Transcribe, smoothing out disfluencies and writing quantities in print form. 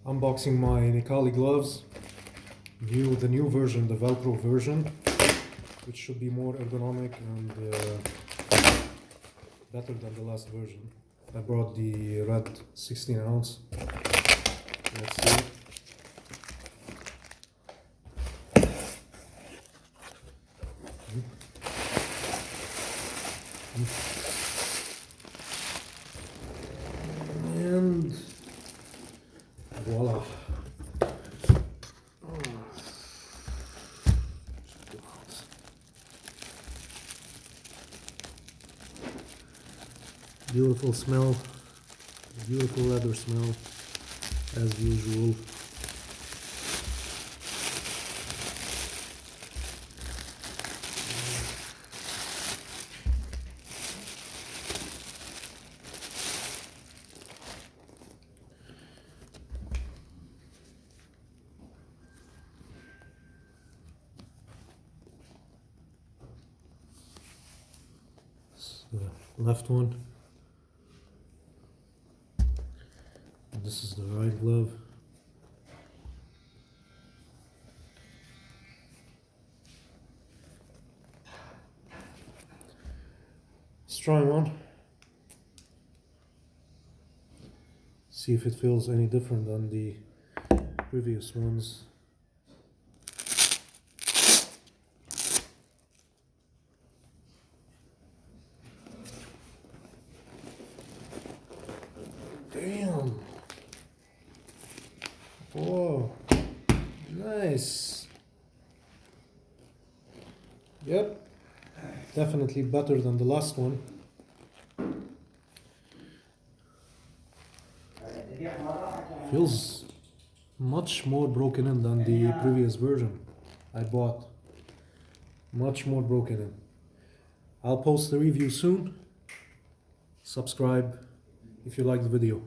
Unboxing my necalli gloves. The new version, the velcro version, which should be more ergonomic and better than the last version. I brought the red 16 ounce. Let's see. And voila. Beautiful smell, beautiful leather smell, as usual. The left one. This is the right glove. Let's try one. See if it feels any different than the previous ones. Damn. Whoa. Nice. Yep. Definitely better than the last one. Feels much more broken in than the previous version I bought. Much more broken in. I'll post the review soon. Subscribe if you like the video.